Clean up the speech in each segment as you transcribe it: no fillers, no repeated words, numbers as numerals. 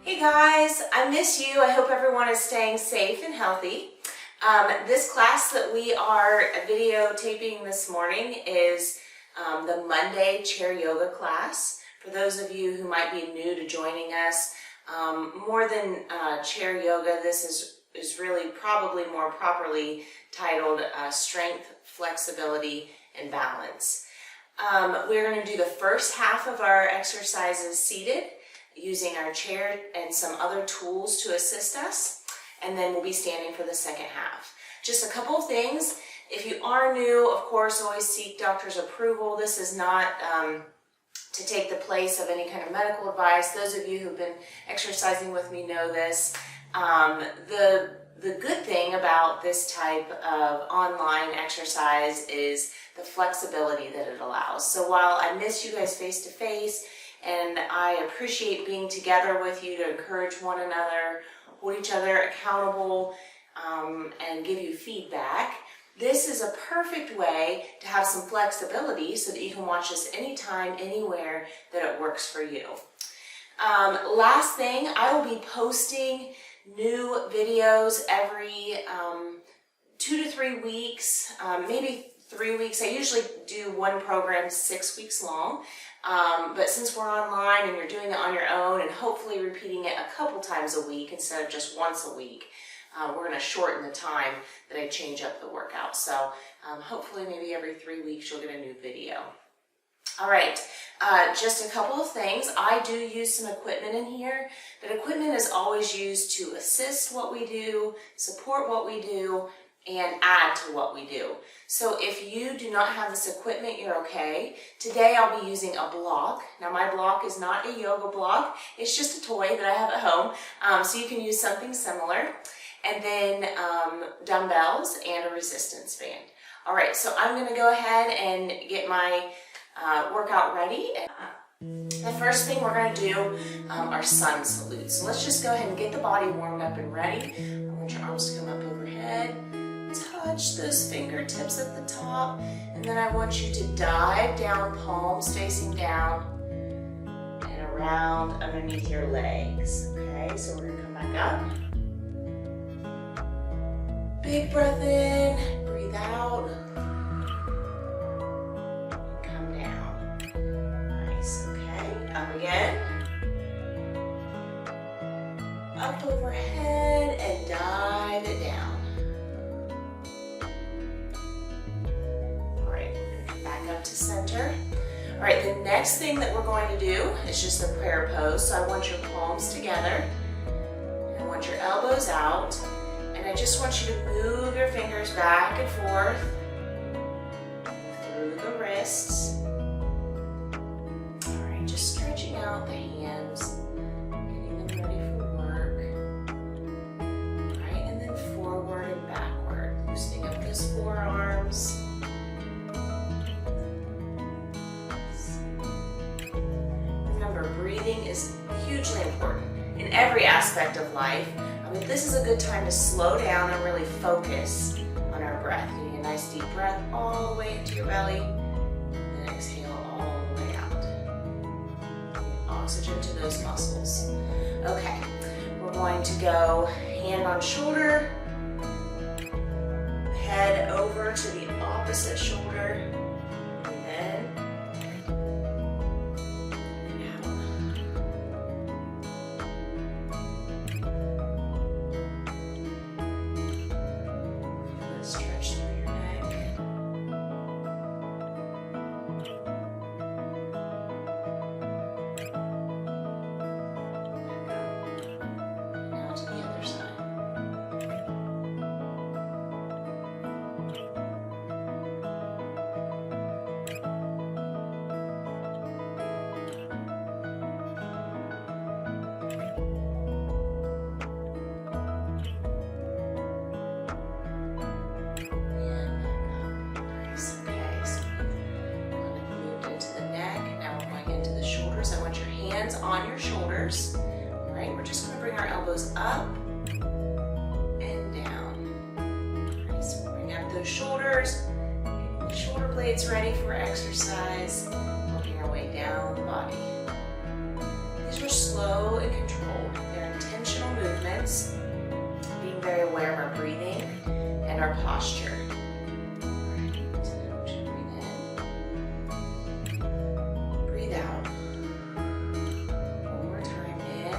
Hey guys, I miss you. I hope everyone is staying safe and healthy. This class that we are videotaping this morning is the Monday chair yoga class. For those of you who might be new to joining us, more than chair yoga, this is really probably more properly titled Strength, Flexibility, and Balance. We're going to do the first half of our exercises seated, using our chair and some other tools to assist us, and then we'll be standing for the second half. Just a couple of things. If you are new, of course, always seek doctor's approval. This is not to take the place of any kind of medical advice. Those of you who've been exercising with me know this. The good thing about this type of online exercise is the flexibility that it allows. So while I miss you guys face to face, and I appreciate being together with you to encourage one another, hold each other accountable, and give you feedback, this is a perfect way to have some flexibility so that you can watch this anytime, anywhere that it works for you. Last thing, I will be posting new videos every 2 to 3 weeks, maybe 3 weeks. I usually do one program 6 weeks long. But since we're online and you're doing it on your own and hopefully repeating it a couple times a week instead of just once a week, we're going to shorten the time that I change up the workout. So hopefully maybe every 3 weeks you'll get a new video. All right, just a couple of things. I do use some equipment in here, but equipment is always used to assist what we do, support what we do, and add to what we do. So if you do not have this equipment, you're okay. Today I'll be using a block. Now my block is not a yoga block, it's just a toy that I have at home, so you can use something similar. And then dumbbells and a resistance band. All right, so I'm gonna go ahead and get my workout ready. The first thing we're gonna do are sun salutes. So let's just go ahead and get the body warmed up and ready. I want your arms to come up overhead. Touch those fingertips at the top, and then I want you to dive down, palms facing down, and around underneath your legs. Okay, so we're gonna come back up. Big breath in, breathe out, come down. Nice, okay, up again. Up overhead and dive it down. Up to center. All right, the next thing that we're going to do is just the prayer pose. So I want your palms together, and I want your elbows out, and I just want you to move your fingers back and forth through the wrists. All right, just stretching out the hands, getting them ready for work. All right, and then forward and backward, loosening up those forearms. Breathing is hugely important in every aspect of life. This is a good time to slow down and really focus on our breath. Getting a nice deep breath all the way into your belly, and exhale all the way out. Getting oxygen to those muscles. Okay, we're going to go hand on shoulder, head over to the opposite shoulder, and then on your shoulders. All right, we're just going to bring our elbows up and down. All right, so we'll bring up those shoulders, getting the shoulder blades ready for exercise, working our way down the body. These are slow and controlled. They're intentional movements, being very aware of our breathing and our posture. Breathe out. One more time, in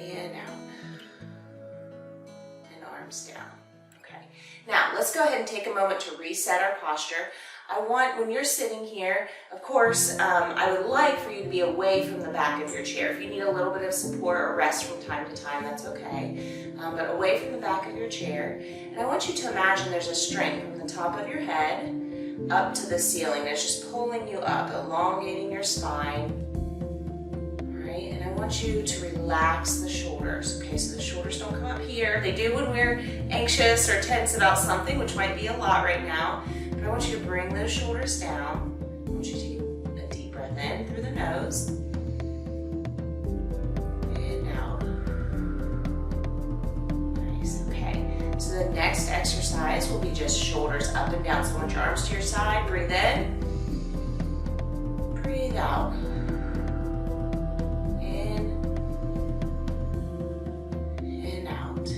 and out. And arms down. Okay. Now, let's go ahead and take a moment to reset our posture. When you're sitting here, of course, I would like for you to be away from the back of your chair. If you need a little bit of support or rest from time to time, that's okay. But away from the back of your chair. And I want you to imagine there's a string from the top of your head up to the ceiling. It's just pulling you up, elongating your spine. All right, and I want you to relax the shoulders. Okay, so the shoulders don't come up here. They do when we're anxious or tense about something, which might be a lot right now. I want you to bring those shoulders down. I want you to take a deep breath in through the nose. And out. Nice, okay. So the next exercise will be just shoulders up and down. So I want your arms to your side. Breathe in. Breathe out. In. And out.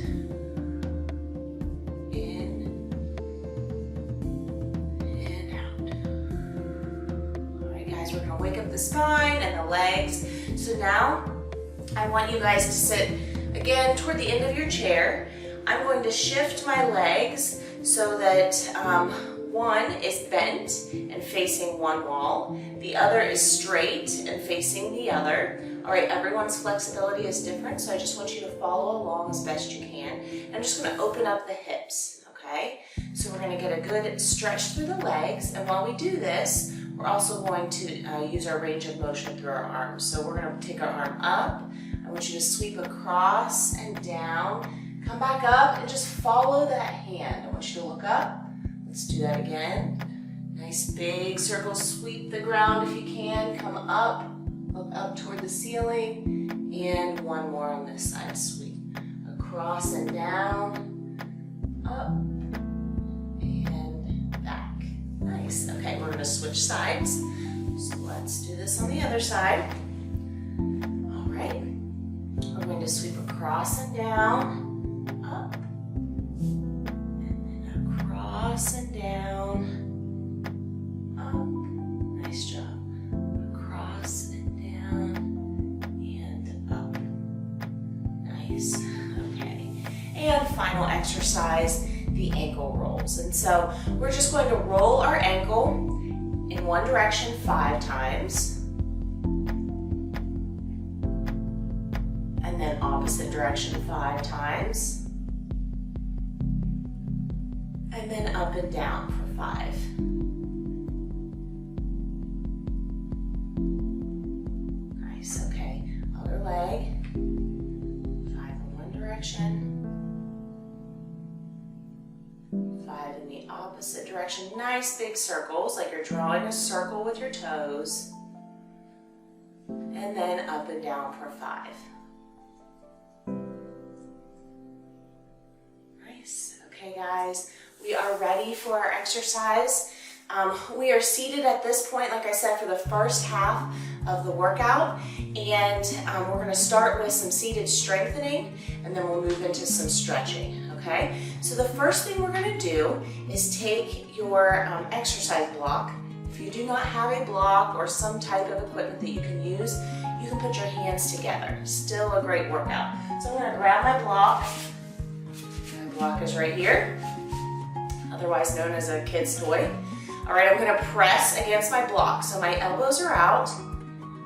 We're going to wake up the spine and the legs. So now I want you guys to sit again toward the end of your chair. I'm going to shift my legs so that one is bent and facing one wall. The other is straight and facing the other. All right, everyone's flexibility is different, so I just want you to follow along as best you can. I'm just going to open up the hips, okay? So we're going to get a good stretch through the legs, and while we do this, we're also going to use our range of motion through our arms. So we're going to take our arm up. I want you to sweep across and down. Come back up and just follow that hand. I want you to look up. Let's do that again. Nice big circle. Sweep the ground if you can. Come up. Look up toward the ceiling. And one more on this side. Sweep across and down. Up. Nice. Okay, we're going to switch sides. So let's do this on the other side. All right. We're going to sweep across and down, up, and then across and down, up. Nice job. Across and down, and up. Nice. Okay. And final exercise, the ankle rolls. And so we're just going to roll our ankle in one direction 5 times, and then opposite direction 5 times, and then up and down for 5. Nice, okay. Other leg, 5 in one direction, 5 in the opposite direction. Nice big circles, like you're drawing a circle with your toes. And then up and down for 5. Nice. Okay, guys, we are ready for our exercise. We are seated at this point, like I said, for the first half of the workout. And we're going to start with some seated strengthening, and then we'll move into some stretching. Okay, so the first thing we're going to do is take your exercise block. If you do not have a block or some type of equipment that you can use, you can put your hands together. Still a great workout. So I'm going to grab my block. My block is right here, otherwise known as a kid's toy. All right, I'm going to press against my block. So my elbows are out.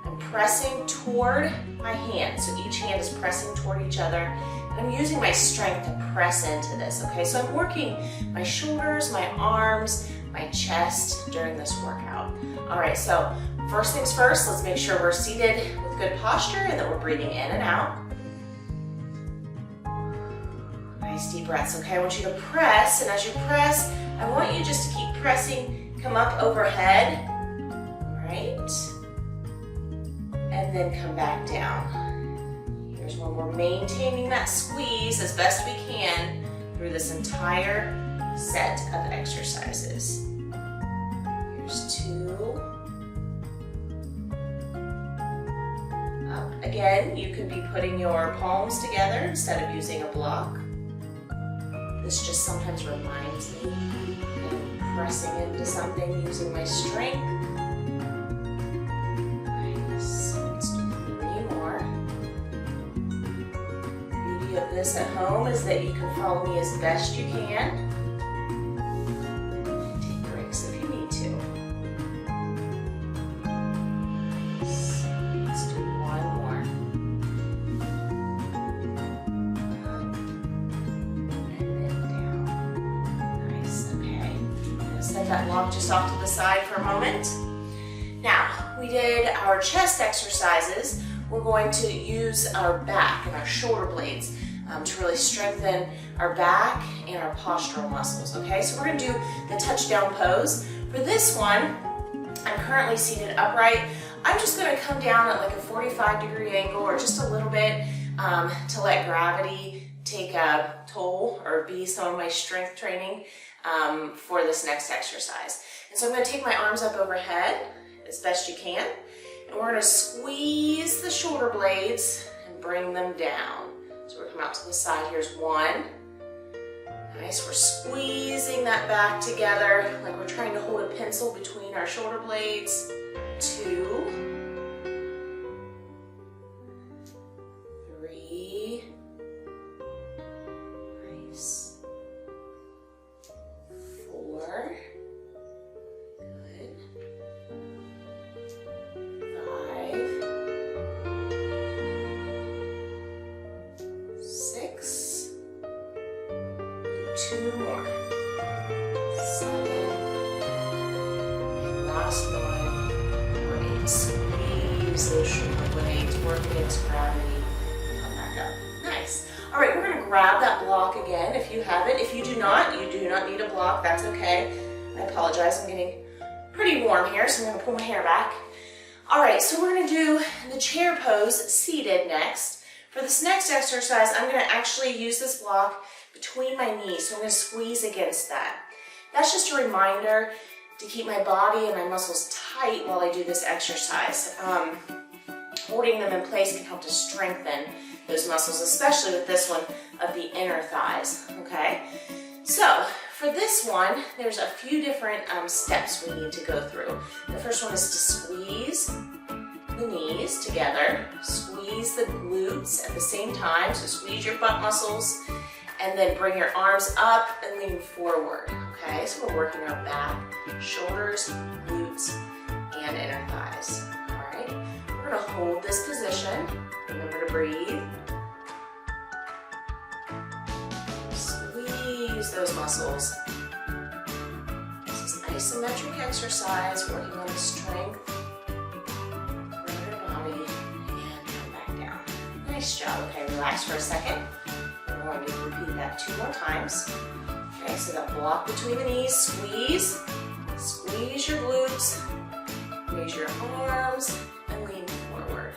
I'm pressing toward my hands. So each hand is pressing toward each other. I'm using my strength to press into this, okay? So I'm working my shoulders, my arms, my chest during this workout. All right, so first things first, let's make sure we're seated with good posture and that we're breathing in and out. Nice deep breaths, okay? I want you to press, and as you press, I want you just to keep pressing, come up overhead, all right? And then come back down. Here's when we're maintaining that squeeze as best we can through this entire set of exercises. Here's 2. Again, you could be putting your palms together instead of using a block. This just sometimes reminds me of pressing into something using my strength. Nice. Let's do 3 more. The beauty of this at home is that you can follow me as best you can. Take breaks if you need to. Nice. Let's do 1 more. Set that block just off to the side for a moment. Now, we did our chest exercises. We're going to use our back and our shoulder blades to really strengthen our back and our postural muscles, okay? So we're gonna do the touchdown pose. For this one, I'm currently seated upright. I'm just gonna come down at like a 45-degree angle or just a little bit to let gravity take a toll or be some of my strength training for this next exercise. And so I'm going to take my arms up overhead as best you can, and we're going to squeeze the shoulder blades and bring them down. So we're coming out to the side. Here's 1. Nice, we're squeezing that back together like we're trying to hold a pencil between our shoulder blades. 2. 3. Nice. 4. Good. 5. 6. 2 more. 7. And last one. We're 8. Squeeze those shoulder blades, work against gravity. Come back up. Nice. All right, we're going to grab that block again if you have it. If you do not, you do not need a block. That's okay. I apologize. I'm getting pretty warm here, so I'm going to pull my hair back. All right, so we're going to do the chair pose seated next. For this next exercise, I'm going to actually use this block between my knees, so I'm going to squeeze against that. That's just a reminder to keep my body and my muscles tight while I do this exercise. Holding them in place can help to strengthen those muscles, especially with this one of the inner thighs, okay? So for this one, there's a few different steps we need to go through. The first one is to squeeze the knees together, squeeze the glutes at the same time, so squeeze your butt muscles, and then bring your arms up and lean forward, okay? So we're working our back, shoulders, glutes, and inner thighs, all right? We're gonna hold this position. Remember to breathe. Squeeze those muscles. This is an isometric exercise, working on the strength of your body, and come back down. Nice job. Okay, relax for a second. We're going to repeat that 2 more times. Okay, so that block between the knees, squeeze, squeeze your glutes, raise your arms, and lean forward.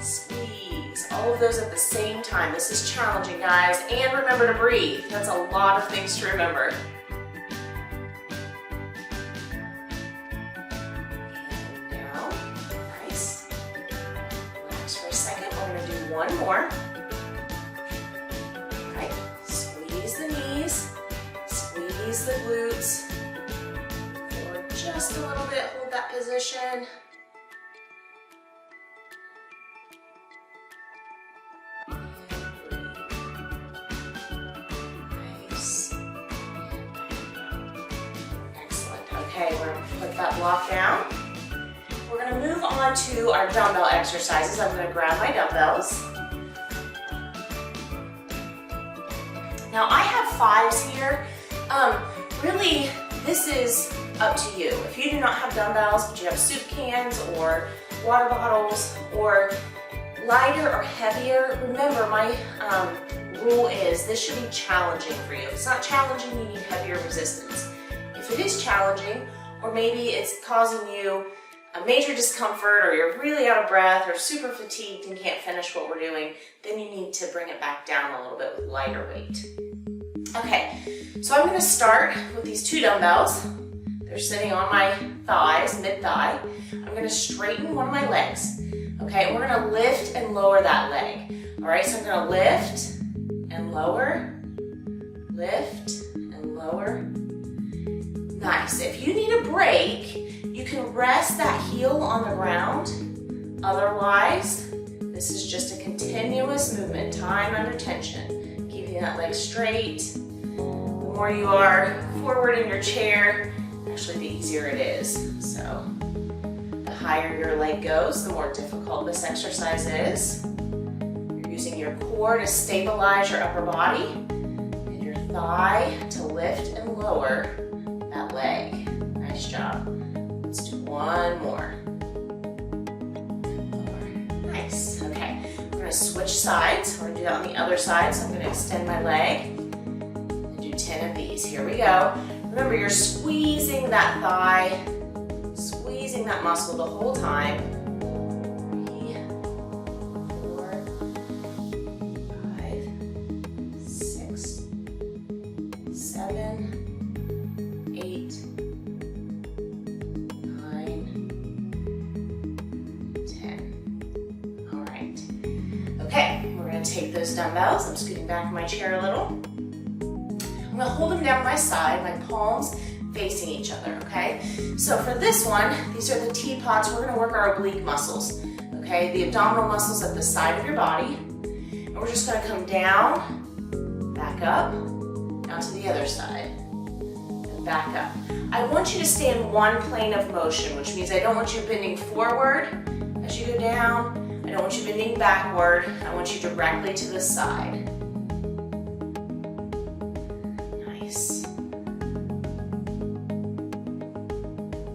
Squeeze. All of those at the same time. This is challenging, guys. And remember to breathe. That's a lot of things to remember. And down. Nice. Relax for a second. We're going to do 1 more. Right. Squeeze the knees. Squeeze the glutes. Forward just a little bit. Hold that position. Okay, we're going to put that block down. We're going to move on to our dumbbell exercises. I'm going to grab my dumbbells. Now I have 5s here. Really, this is up to you. If you do not have dumbbells, but you have soup cans or water bottles or lighter or heavier, remember my rule is this should be challenging for you. If it's not challenging, you need heavier resistance. If it is challenging, or maybe it's causing you a major discomfort, or you're really out of breath or super fatigued and can't finish what we're doing, then you need to bring it back down a little bit with lighter weight. Okay, so I'm going to start with these 2 dumbbells. They're sitting on my thighs, mid-thigh. I'm going to straighten one of my legs. Okay, and we're gonna lift and lower that leg. All right, so I'm gonna lift and lower, lift and lower. Nice. If you need a break, you can rest that heel on the ground. Otherwise, this is just a continuous movement, time under tension. Keeping that leg straight. The more you are forward in your chair, actually the easier it is. So the higher your leg goes, the more difficult this exercise is. You're using your core to stabilize your upper body and your thigh to lift and lower that leg. Nice job. Let's do one more. Lower. Nice. Okay. We're going to switch sides. We're going to do that on the other side. So I'm going to extend my leg and do 10 of these. Here we go. Remember, you're squeezing that thigh, squeezing that muscle the whole time. 3, 4, 5, 6, 7, 8, 9, 10. All right. Okay, we're going to take those dumbbells. I'm scooting back in my chair a little. I'm going to hold them down my side, my palms facing each other, okay? So for this one, these are the teapots. We're going to work our oblique muscles, okay? The abdominal muscles at the side of your body. And we're just going to come down, back up, down to the other side, and back up. I want you to stay in one plane of motion, which means I don't want you bending forward as you go down. I don't want you bending backward. I want you directly to the side.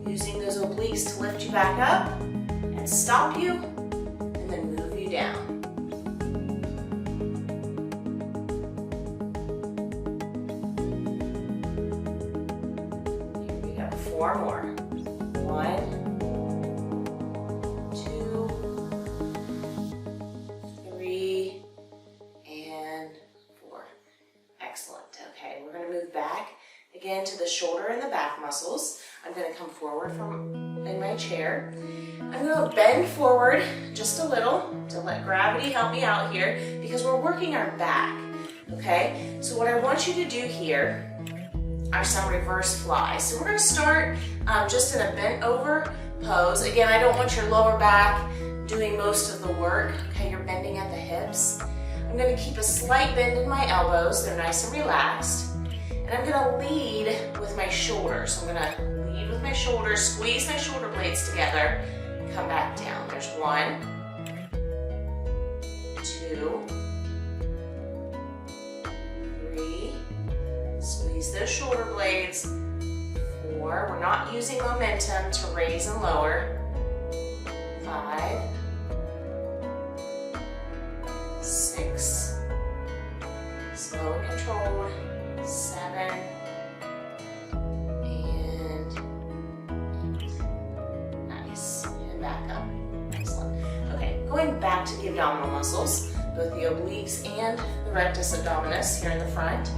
Using those obliques to lift you back up and stop you and then move you down. Here we go, 4 more. 1, 2, 3, and 4. Excellent. Okay, we're going to move back again to the shoulder and the back muscles. I'm going to come forward from in my chair. I'm going to bend forward just a little to let gravity help me out here because we're working our back, okay? So what I want you to do here are some reverse flies. So we're going to start just in a bent over pose. Again, I don't want your lower back doing most of the work, okay? You're bending at the hips. I'm going to keep a slight bend in my elbows. They're nice and relaxed. And I'm going to lead with my shoulders. So I'm going to lead with my shoulders, squeeze my shoulder blades together, and come back down. There's 1, 2, 3, squeeze those shoulder blades, 4, we're not using momentum to raise and lower, 5, 6, slow and controlled, 7, and 8. Nice. And back up. Excellent. Okay, going back to the abdominal muscles, both the obliques and the rectus abdominis here in the front.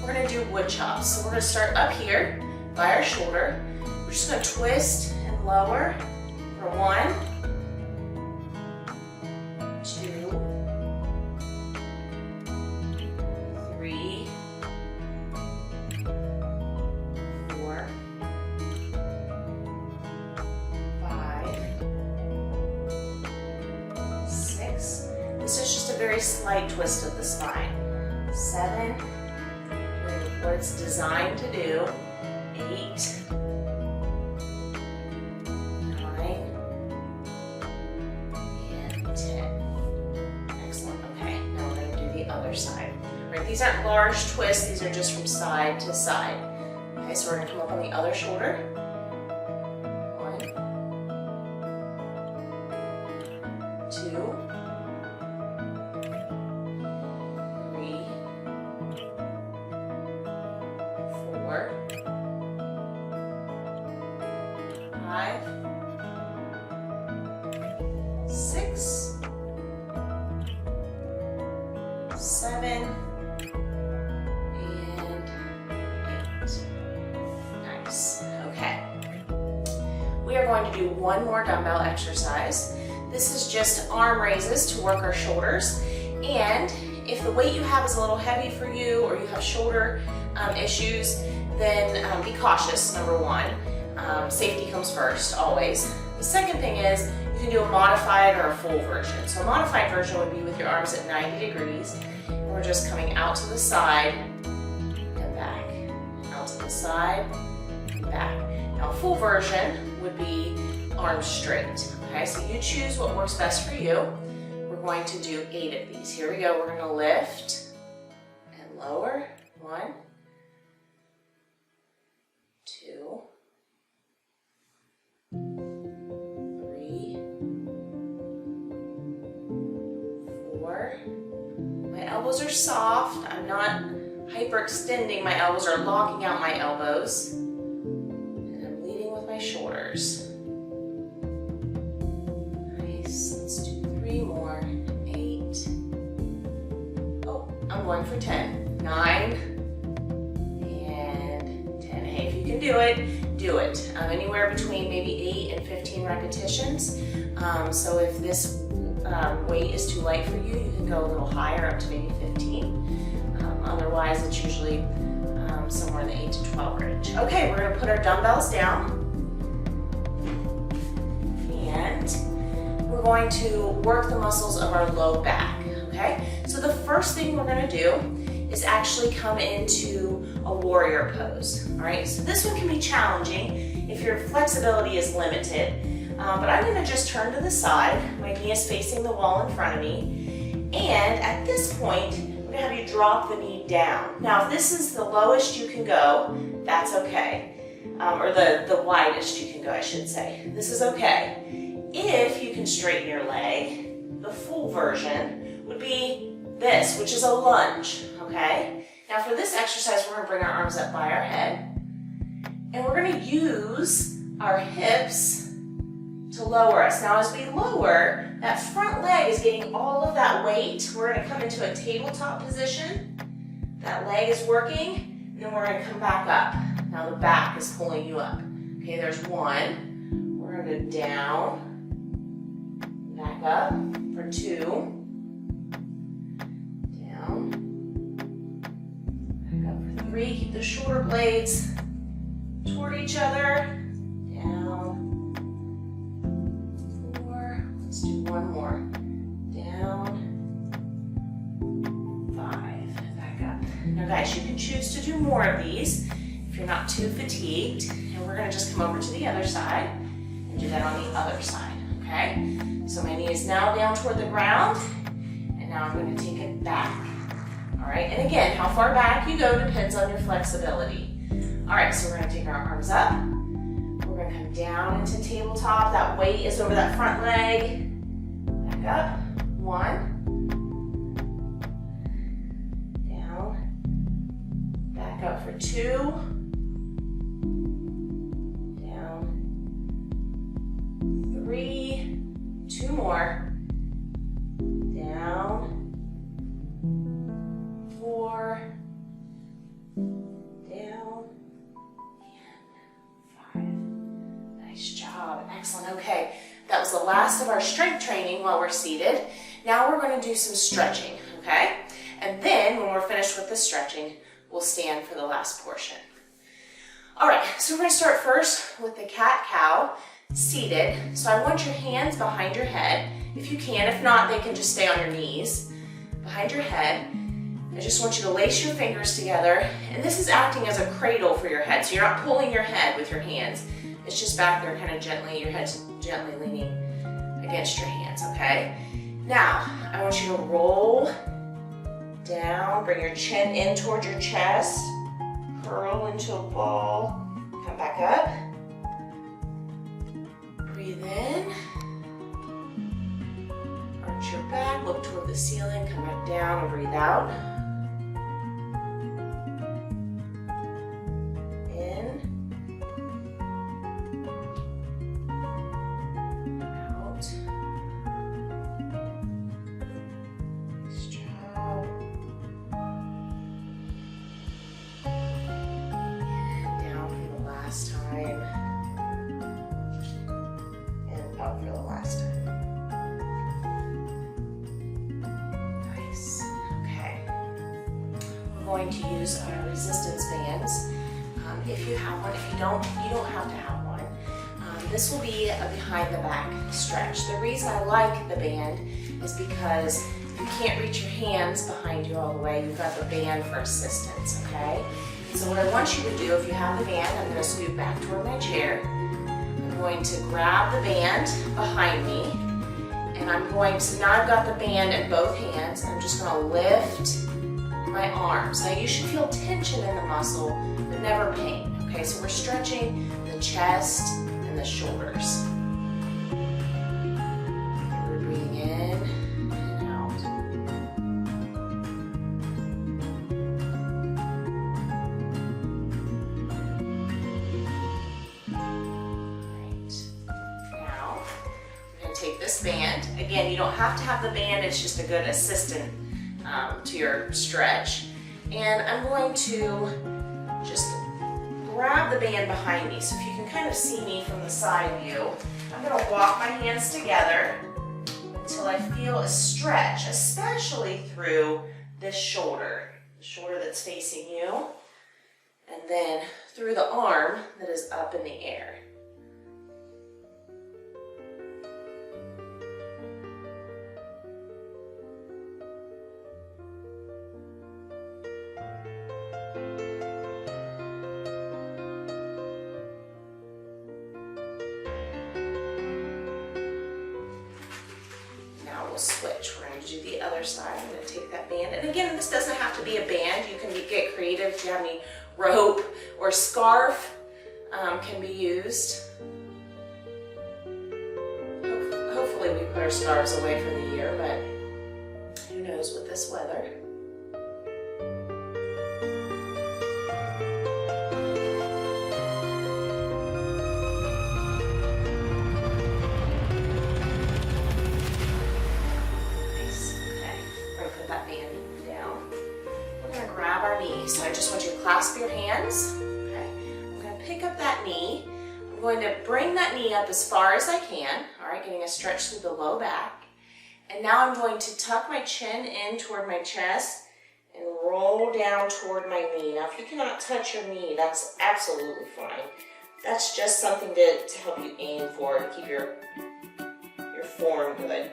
We're going to do wood chops. So we're going to start up here by our shoulder. We're just going to twist and lower for 1, 2, 3, 4, 5, 6. This is just a very slight twist of the spine. 7, doing what it's designed to do. 8, 9, and 10. Excellent. Okay, now we're going to do the other side. Right, these aren't large twists, these are just from side to side. Okay, so we're going to come up on the other shoulder. 1, 2, 3, 4, 5, 6, 7, and 8. Nice. Okay. We are going to do one more dumbbell exercise. This is just arm raises to work our shoulders. And if the weight you have is a little heavy for you or you have shoulder issues, then be cautious, number one. Safety comes first, always. The second thing is you can do a modified or a full version. So a modified version would be with your arms at 90 degrees. And we're just coming out to the side and back. Out to the side and back. Now a full version would be arms straight. Okay, so you choose what works best for you. We're going to do 8 of these. Here we go. We're going to lift and lower. 1, 2, 3, 4. My elbows are soft. I'm not hyperextending my elbows or locking out my elbows. And I'm leading with my shoulders. Let's do 3 more. 8. Oh, I'm going for 10. 9 and 10. Hey, if you can do it, do it. Anywhere between maybe 8 and 15 repetitions. So if this weight is too light for you, you can go a little higher, up to maybe 15. Otherwise, it's usually somewhere in the 8 to 12 range. Okay, we're going to put our dumbbells down. And we're going to work the muscles of our low back, okay? So the first thing we're gonna do is actually come into a warrior pose, all right? So this one can be challenging if your flexibility is limited, but I'm gonna just turn to the side. My knee is facing the wall in front of me. And at this point, I'm gonna have you drop the knee down. Now, if this is the lowest you can go, that's okay. Or the widest you can go, I should say. This is okay. If you can straighten your leg, the full version would be this, which is a lunge, okay? Now for this exercise, we're gonna bring our arms up by our head, and we're gonna use our hips to lower us. Now as we lower, that front leg is getting all of that weight. We're gonna come into a tabletop position. That leg is working, and then we're gonna come back up. Now the back is pulling you up. Okay, there's 1. We're gonna go down. Back up for 2, down, back up for 3, keep the shoulder blades toward each other, down, 4, let's do 1 more, down, 5, back up. Now guys, you can choose to do more of these if you're not too fatigued, and we're gonna just come over to the other side and do that on the other side, okay? So my knee is now down toward the ground, and now I'm going to take it back. All right, and again, how far back you go depends on your flexibility. All right, so we're going to take our arms up. We're going to come down into tabletop. That weight is over that front leg. Back up. 1. Down. Back up for 2. Down. 3. 2 more, down, 4, down, and 5. Nice job, excellent. Okay, that was the last of our strength training while we're seated. Now we're going to do some stretching, okay? And then when we're finished with the stretching, we'll stand for the last portion. All right, so we're going to start first with the cat-cow. Seated, so I want your hands behind your head, if you can. If not, they can just stay on your knees, behind your head. I just want you to lace your fingers together, and this is acting as a cradle for your head, so you're not pulling your head with your hands. It's just back there kind of gently, your head's gently leaning against your hands, okay? Now, I want you to roll down, bring your chin in toward your chest, curl into a ball, come back up. Breathe in, arch your back, look toward the ceiling, come back down and breathe out. In, out. Nice job. And down for the last time. Out for the last time. going to use our resistance bands. If you have one, if you don't have to have one. This will be a behind the back stretch. The reason I like the band is because you can't reach your hands behind you all the way. You've got the band for assistance, okay? So what I want you to do, if you have the band, I'm going to scoot back toward my chair. I'm going to grab the band behind me, and I'm going to, now I've got the band in both hands, I'm just going to lift my arms. Now you should feel tension in the muscle, but never pain, okay? So we're stretching the chest and the shoulders. We're breathing in and out. Take this band. Again, you don't have to have the band, it's just a good assistant to your stretch. And I'm going to just grab the band behind me. So if you can kind of see me from the side view, I'm going to walk my hands together until I feel a stretch, especially through this shoulder, the shoulder that's facing you, and then through the arm that is up in the air. Switch. We're going to do the other side. I'm going to take that band. And again, this doesn't have to be a band. You can get creative. If you have any rope or scarf, can be used. Hopefully we put our scarves away for the year, but who knows with this weather. So I just want you to clasp your hands. Okay. I'm going to pick up that knee. I'm going to bring that knee up as far as I can. All right, getting a stretch through the low back. And now I'm going to tuck my chin in toward my chest and roll down toward my knee. Now, if you cannot touch your knee, that's absolutely fine. That's just something to help you aim for, to keep your form good.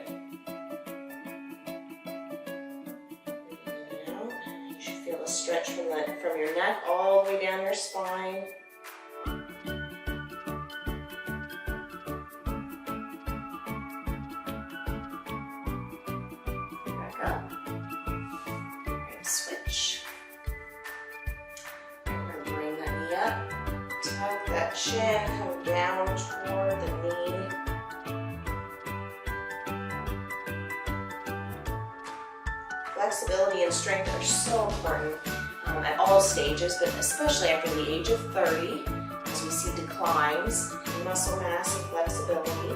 Feel a stretch from your neck all the way down your spine. Back up. And switch. We're going to bring that knee up. Tuck that chin, come down toward the knee. Flexibility and strength are so important at all stages, but especially after the age of 30, as we see declines in muscle mass and flexibility.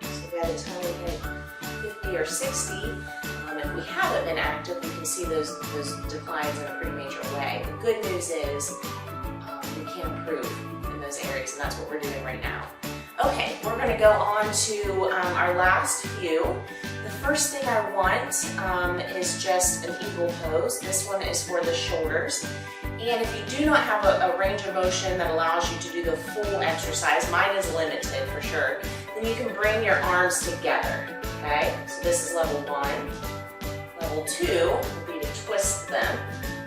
So by the time we hit 50 or 60, if we haven't been active, we can see those declines in a pretty major way. The good news is we can improve in those areas, and that's what we're doing right now. Okay, we're going to go on to our last few. The first thing I want is just an eagle pose. This one is for the shoulders. And if you do not have a range of motion that allows you to do the full exercise, mine is limited for sure, then you can bring your arms together, okay? So this is level 1. Level 2 would be to twist them.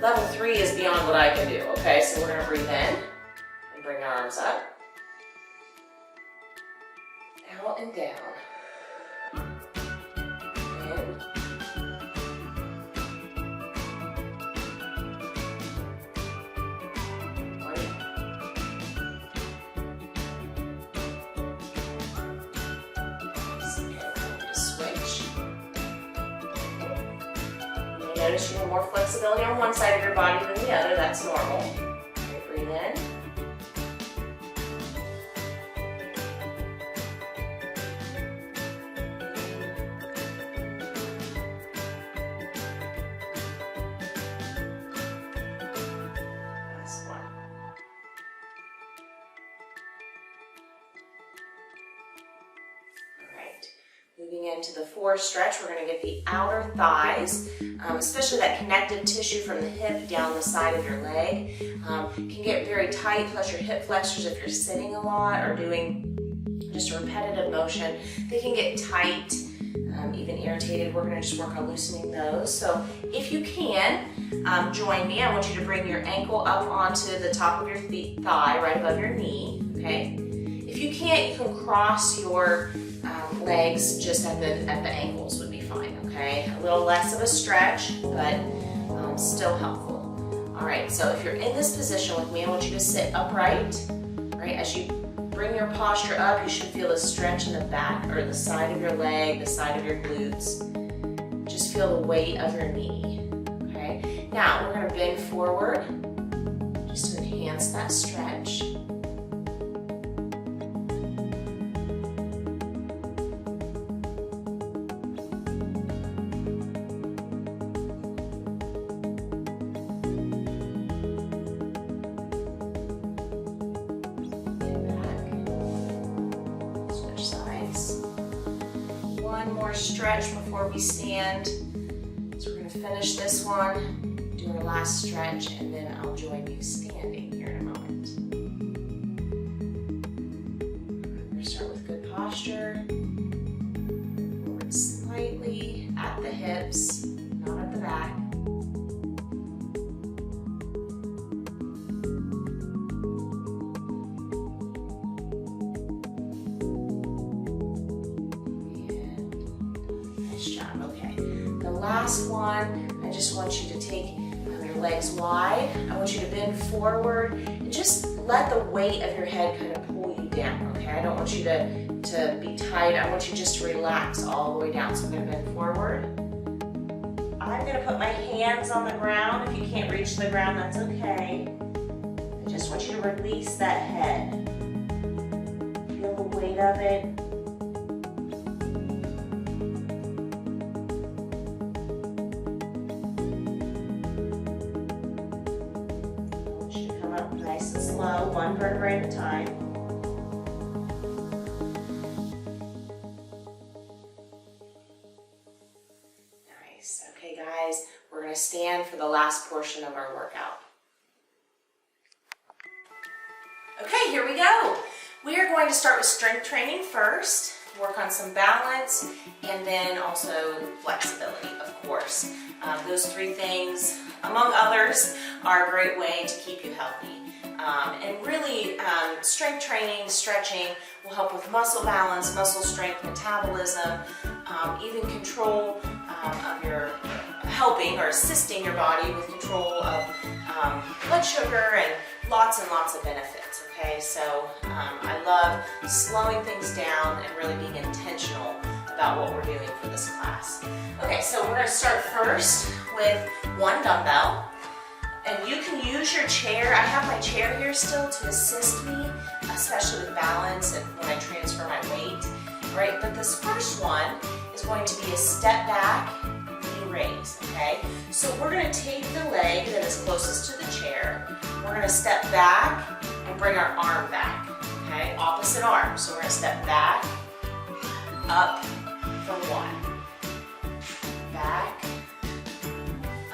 Level 3 is beyond what I can do, okay? So we're going to breathe in and bring our arms up. Out and down. In. One. Switch. You may notice you have more flexibility on one side of your body than the other. That's normal. Okay, breathe in. Moving Moving into the 4 stretch, we're going to get the outer thighs, especially that connective tissue from the hip down the side of your leg. Can get very tight, plus your hip flexors if you're sitting a lot or doing just a repetitive motion. They can get tight, even irritated. We're going to just work on loosening those. So if you can, join me. I want you to bring your ankle up onto the top of your thigh, right above your knee, okay? If you can't, you can cross your legs just at the ankles would be fine, okay? A little less of a stretch, but still helpful. All right, so if you're in this position with me, I want you to sit upright, right? As you bring your posture up, you should feel a stretch in the back or the side of your leg, the side of your glutes. Just feel the weight of your knee, okay? Now, we're gonna bend forward just to enhance that stretch. One more stretch before we stand. So we're going to finish this one, do our last stretch, and then I'll join you standing here in a moment. We're going to start with good posture. Forward slightly at the hips, not at the back. Last one, I just want you to take your legs wide. I want you to bend forward and just let the weight of your head kind of pull you down, okay? I don't want you to be tight. I want you just to relax all the way down. So I'm gonna bend forward. I'm gonna put my hands on the ground. If you can't reach the ground, that's okay. I just want you to release that head. Feel the weight of it. Nice and slow, one vertebrae at a time. Nice. Okay, guys, we're going to stand for the last portion of our workout. Okay, here we go. We are going to start with strength training first, work on some balance, and then also flexibility, of course. Those 3 things, among others, are a great way to keep you healthy. And really, strength training, stretching will help with muscle balance, muscle strength, metabolism, even control of your, helping or assisting your body with control of blood sugar and lots of benefits, okay? So I love slowing things down and really being intentional about what we're doing for this class. Okay, so we're gonna start first with 1 dumbbell. And you can use your chair. I have my chair here still to assist me, especially with balance and when I transfer my weight, right? But this first one is going to be a step back, knee raise, okay? So we're gonna take the leg that is closest to the chair. We're gonna step back and bring our arm back, okay? Opposite arm. So we're gonna step back, up for 1, back,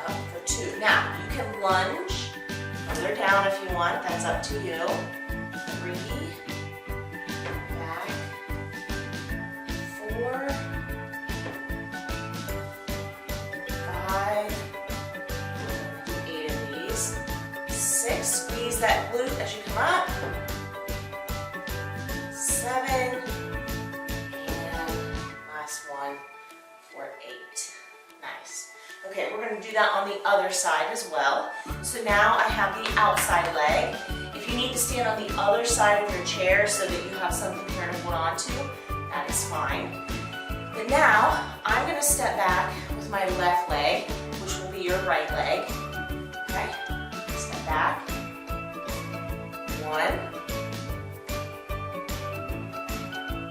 up for 2. Now, you can lunge further down if you want, that's up to you. 3, back, 4, 5, 8 of these, 6, squeeze that glute as you come up, 7, and last one for 8. Nice. Okay, we're going to do that on the other side as well. So now I have the outside leg. If you need to stand on the other side of your chair so that you have something here to hold on to, that is fine. But now I'm going to step back with my left leg, which will be your right leg. Okay, step back. 1,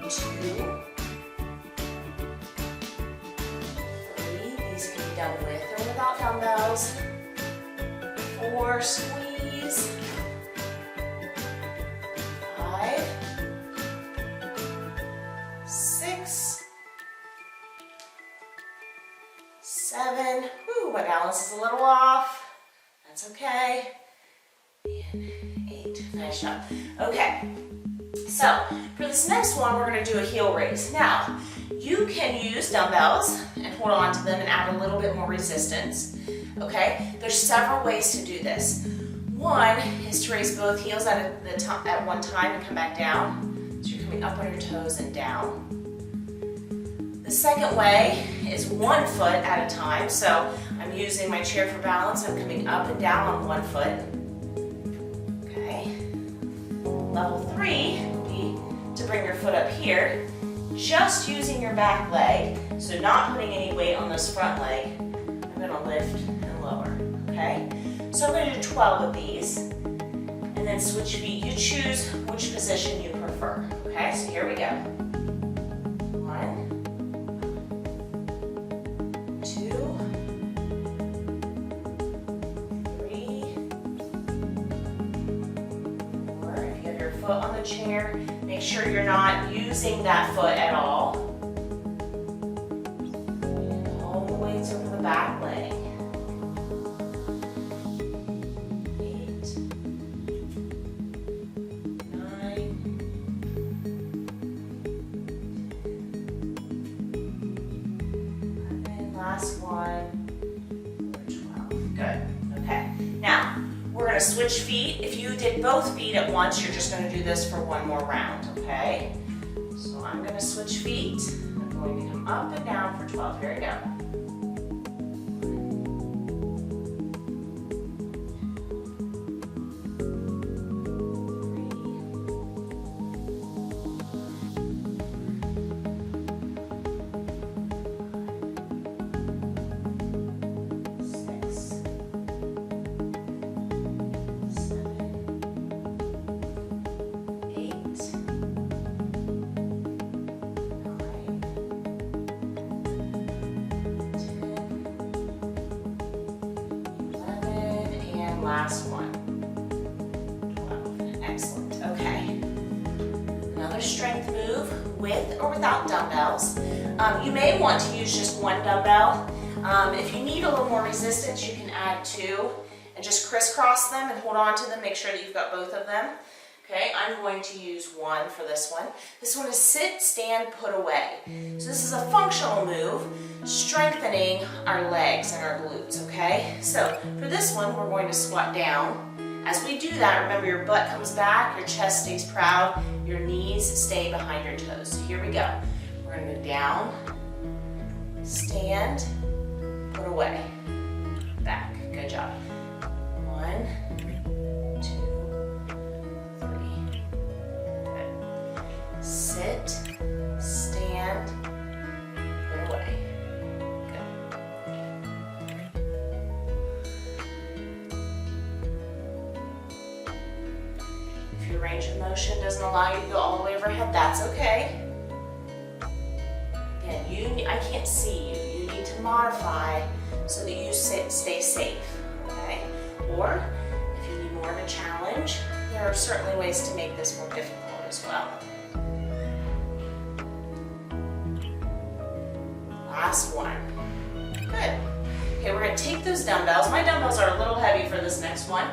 2, done with or without dumbbells. 4, squeeze. 5, 6, balance is a little off. That's okay. And 8. Nice job. Okay. So for this next one, we're going to do a heel raise. Now, you can use dumbbells and hold on to them and add a little bit more resistance. Okay? There's several ways to do this. One is to raise both heels at one time and come back down. So you're coming up on your toes and down. The second way is one foot at a time. So I'm using my chair for balance. I'm coming up and down on one foot. Okay. Level 3 would be to bring your foot up here, just using your back leg. So not putting any weight on this front leg. I'm going to lift and lower. Okay. So I'm going to do 12 of these. And then switch feet. You choose which position you prefer. Okay. So here we go. 1, 2, 3, 4. If you have your foot on the chair, make sure you're not using that foot at all. And all the weight's over the back leg. 8, 9, 11, last one, 12. Good. Okay. Now, we're going to switch feet. If you did both feet at once, you're just going to do this for one more round, okay? So I'm going to switch feet. I'm going to come up and down for 12. Here we go. 11, last one. 12. Excellent. Okay. Another strength move with or without dumbbells. You may want to use just one dumbbell. If you need a little more resistance, you can add 2 and just crisscross them and hold on to them. Make sure that you've got both of them. Okay, I'm going to use 1 for this one. This one is sit, stand, put away. So this is a functional move, strengthening our legs and our glutes, okay? So for this one, we're going to squat down. As we do that, remember your butt comes back, your chest stays proud, your knees stay behind your toes. So here we go. We're going to go down, stand, put away, back. Good job. 1, 2, 3. Good. Sit, stand, put away. Good. If your range of motion doesn't allow you to go all the way overhead, that's okay. Again, I can't see you. You need to modify so that you stay safe, okay? Or if you need more of a challenge, there are certainly ways to make this more difficult as well. Last one. Good. Okay, we're going to take those dumbbells. My dumbbells are a little heavy for this next one,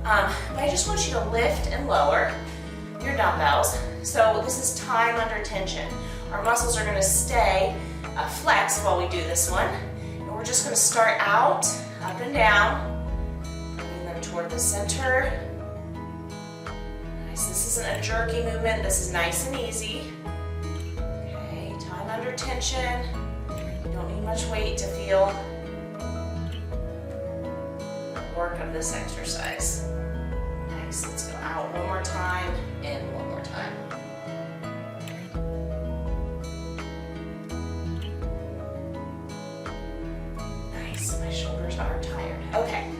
but I just want you to lift and lower your dumbbells. So this is time under tension. Our muscles are going to stay flexed while we do this one. And we're just going to start out, up and down, bringing them toward the center. Nice. This isn't a jerky movement. This is nice and easy. Okay, time under tension. You don't need much weight to feel the work of this exercise. Nice. Let's go out one more time, in one more time. My shoulders are tired. Okay,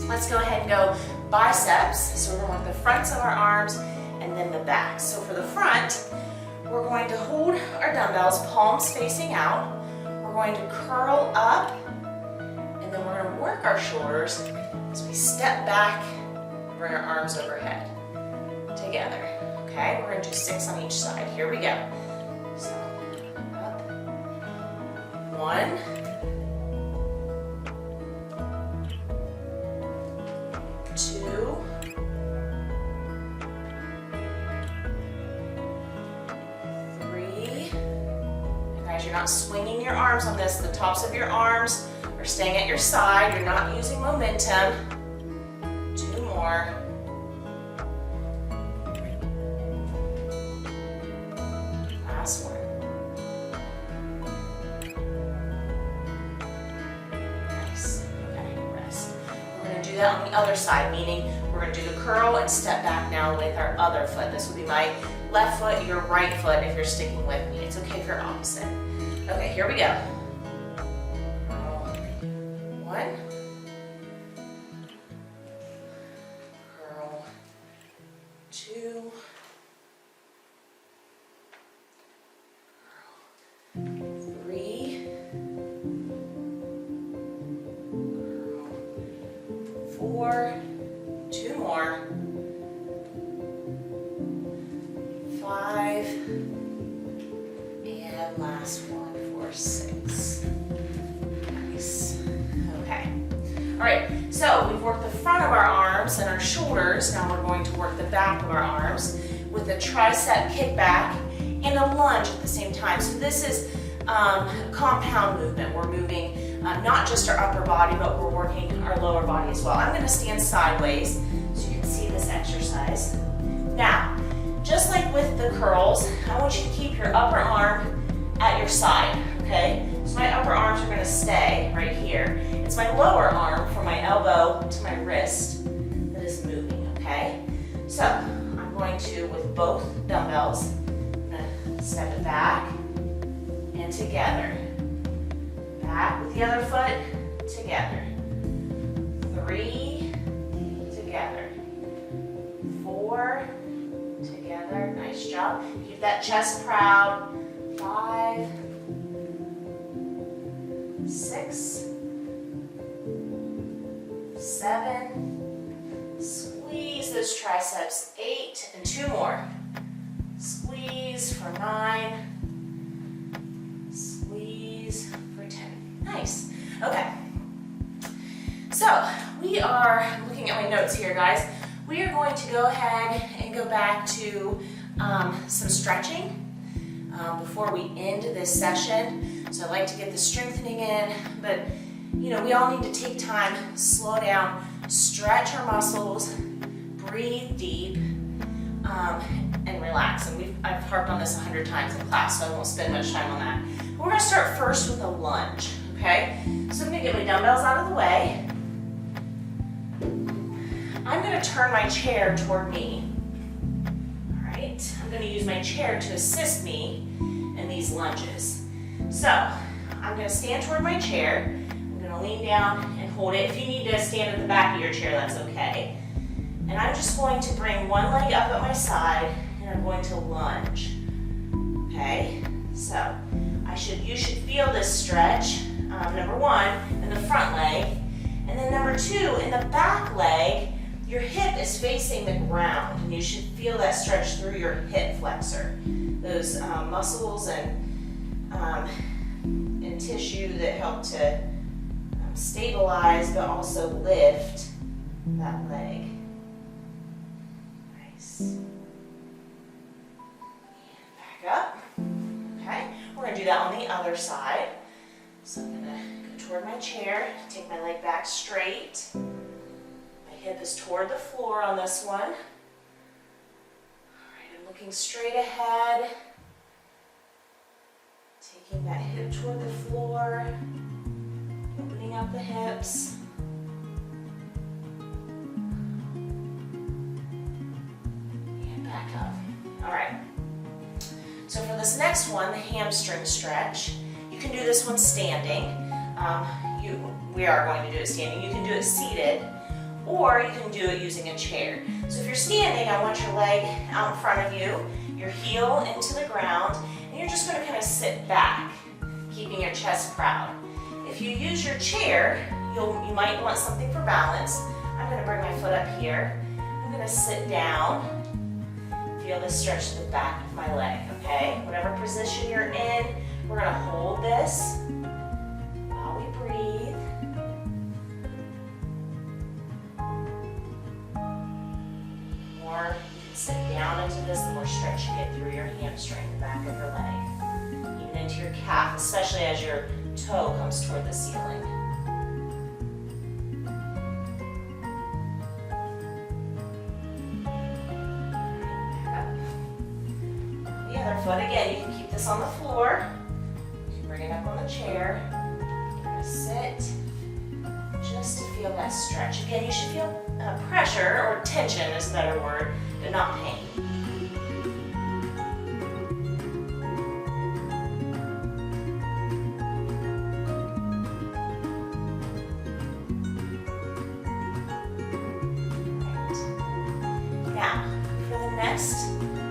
let's go ahead and go biceps. So we're going to work the fronts of our arms and then the back. So for the front, we're going to hold our dumbbells, palms facing out. We're going to curl up, and then we're going to work our shoulders as we step back and bring our arms overhead together. Okay, we're going to do 6 on each side. Here we go. So up, 1, You're not swinging your arms on this. The tops of your arms are staying at your side. You're not using momentum. 2 more. Last one. Nice. Okay, rest. We're going to do that on the other side, meaning we're going to do the curl and step back now with our other foot. This will be my left foot, your right foot if you're sticking with me. It's okay if you're opposite. Okay, here we go. Curl. 1. Curl. 2. 3, 4, 2 more, 5, and last one for 6. Nice. Okay. All right, so we've worked the front of our arms and our shoulders. Now we're going to work the back of our arms with a tricep kickback and a lunge at the same time. So this is a compound movement. We're moving not just our upper body, but we're working our lower body as well. I'm going to stand sideways so you can see this exercise. Now, just like with the curls, I want you to keep your upper arm at your side, okay? So my upper arms are going to stay right here. It's my lower arm from my elbow to my wrist that is moving, okay? So I'm going to, with both dumbbells, step it back and together. Back with the other foot, together. 3, together. 4, together. Nice job. Keep that chest proud. 5, 6, 7. Squeeze those triceps. 8, and 2 more. Squeeze for 9. Squeeze for 10. Nice. Okay. So we are looking at my notes here, guys. We are going to go ahead and go back to some stretching before we end this session. So I like to get the strengthening in, but you know, we all need to take time, slow down, stretch our muscles, breathe deep, and relax. And I've harped on this 100 times in class, so I won't spend much time on that. We're going to start first with a lunge, okay? So I'm going to get my dumbbells out of the way. I'm going to turn my chair toward me. All right, I'm going to use my chair to assist me in these lunges. So I'm going to stand toward my chair. I'm going to lean down and hold it. If you need to stand at the back of your chair, that's okay. And I'm just going to bring one leg up at my side, and I'm going to lunge. Okay, so you should feel this stretch. Number 1 in the front leg, and then number 2 in the back leg. Your hip is facing the ground, and you should feel that stretch through your hip flexor. Those muscles and tissue that help to stabilize, but also lift that leg. Nice. And back up. Okay, we're going to do that on the other side. So I'm going to go toward my chair, take my leg back straight. Hip is toward the floor on this one. All right, I'm looking straight ahead. Taking that hip toward the floor. Opening up the hips. And back up. All right. So for this next one, the hamstring stretch, you can do this one standing. We are going to do it standing. You can do it seated, or you can do it using a chair. So if you're standing, I want your leg out in front of you, your heel into the ground, and you're just going to kind of sit back, keeping your chest proud. If you use your chair, you might want something for balance. I'm going to bring my foot up here. I'm going to sit down. Feel this stretch to the back of my leg, okay? Whatever position you're in, we're going to hold this while we breathe. You can sit down into this, the more stretch you get through your hamstring, the back of your leg. even into your calf, especially as your toe comes toward the ceiling. The other foot, again, you can keep this on the floor. You can bring it up on the chair. You're going to sit just to feel that stretch. Again, you should feel pressure, or tension is a better word, but not pain. Now, for the next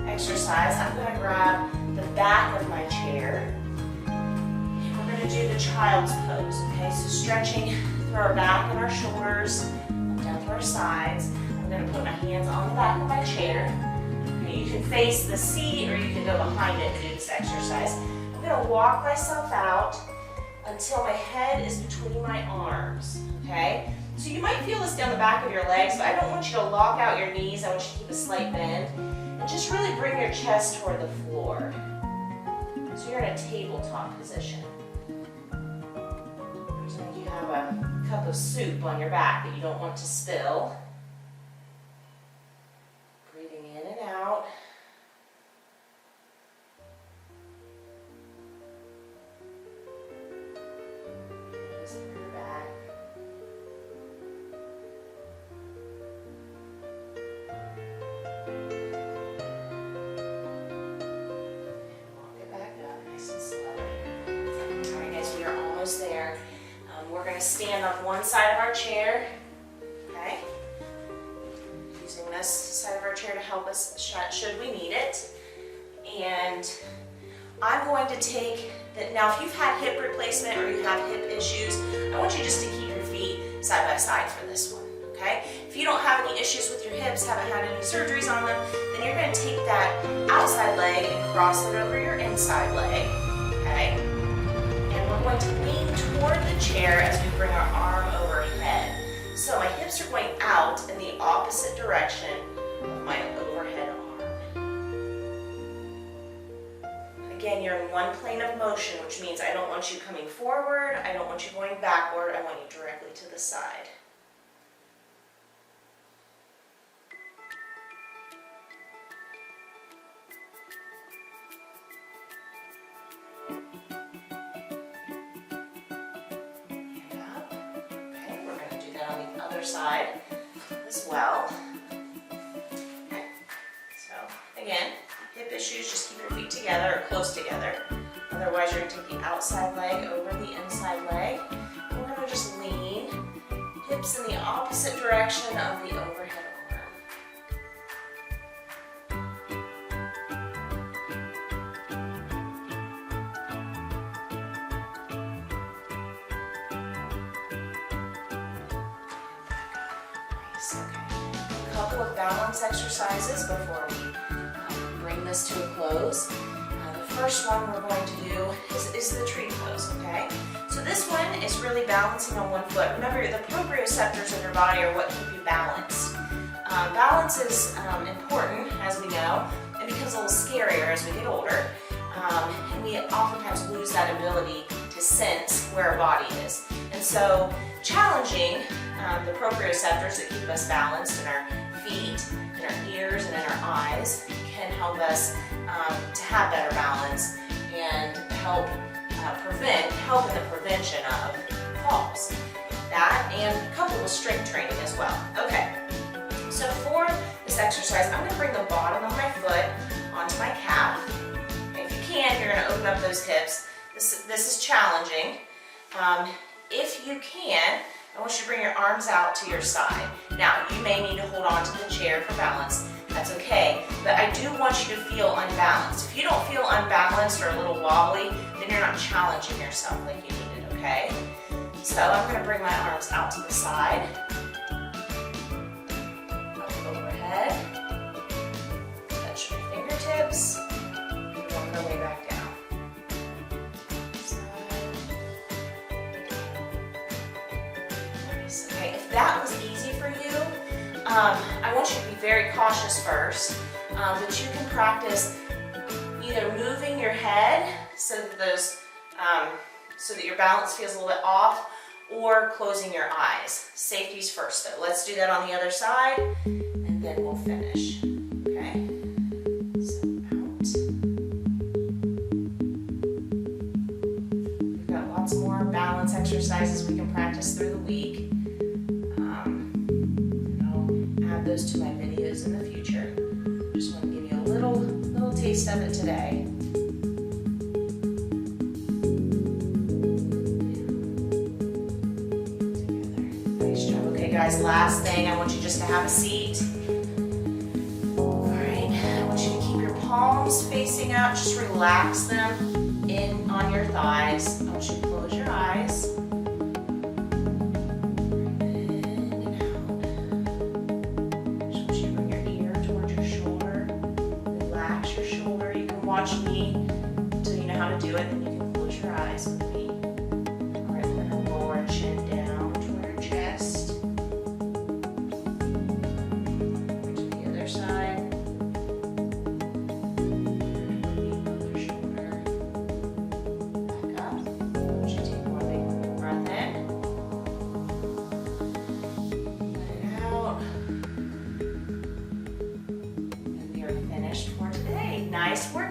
exercise, I'm going to grab the back of my chair. And we're going to do the child's pose, okay? So stretching through our back and our shoulders, down to our sides. I'm going to put my hands on the back of my chair. Okay, you can face the seat or you can go behind it and do this exercise. I'm going to walk myself out until my head is between my arms, okay? So you might feel this down the back of your legs, but I don't want you to lock out your knees. I want you to keep a slight bend. And just really bring your chest toward the floor. So you're in a tabletop position. It's like you have a cup of soup on your back that you don't want to spill. Breathing in and out. Just bring your back. There. We're going to stand on one side of our chair, okay? Using this side of our chair to help us should we need it. And I'm going to take that. Now, if you've had hip replacement or you have hip issues, I want you just to keep your feet side by side for this one, okay? If you don't have any issues with your hips, haven't had any surgeries on them, then you're going to take that outside leg and cross it over your inside leg, okay? We're going to lean toward the chair as we bring our arm overhead. So my hips are going out in the opposite direction of my overhead arm. Again, you're in one plane of motion, which means I don't want you coming forward, I don't want you going backward, I want you directly to the side. Side as well. Okay. So again, hip issues, just keep your feet together or close together. Otherwise, you're going to take the outside leg over the inside leg. And we're going to just lean hips in the opposite direction of the overhead arm. A couple of balance exercises before we bring this to a close. The first one we're going to do is the tree pose, okay? So this one is really balancing on one foot. Remember, the proprioceptors of your body are what keep you balanced. Balance is important, as we know. It becomes a little scarier as we get older. And we oftentimes lose that ability to sense where our body is. And so challenging the proprioceptors that keep us balanced in our feet, in our ears, and in our eyes can help us to have better balance and help in the prevention of falls. That and coupled with strength training as well. Okay, so for this exercise, I'm going to bring the bottom of my foot onto my calf. If you can, you're going to open up those hips. This is challenging. If you can, I want you to bring your arms out to your side. Now, you may need to hold on to the chair for balance. That's okay, but I do want you to feel unbalanced. If you don't feel unbalanced or a little wobbly, then you're not challenging yourself like you needed, okay? So I'm going to bring my arms out to the side. Up overhead. Touch my fingertips. And work our way back down. Okay, if that was easy for you, I want you to be very cautious first, but you can practice either moving your head so that so that your balance feels a little bit off, or closing your eyes. Safety's first though. Let's do that on the other side, and then we'll finish. Okay? So out. We've got lots more balance exercises we can practice through the week. Those to my videos in the future. Just want to give you a little taste of it today. Together. Nice job. Okay guys, last thing, I want you just to have a seat. Alright, I want you to keep your palms facing out, just relax them in on your thighs. I want you to close your eyes. Watch me until you know how to do it, then you can close your eyes with me. Alright, we're going to roll our chin down toward our chest. Over to the other side. Other shoulder. Back up. I want you to take one big breath in. Let it out. And we are finished for today. Nice work.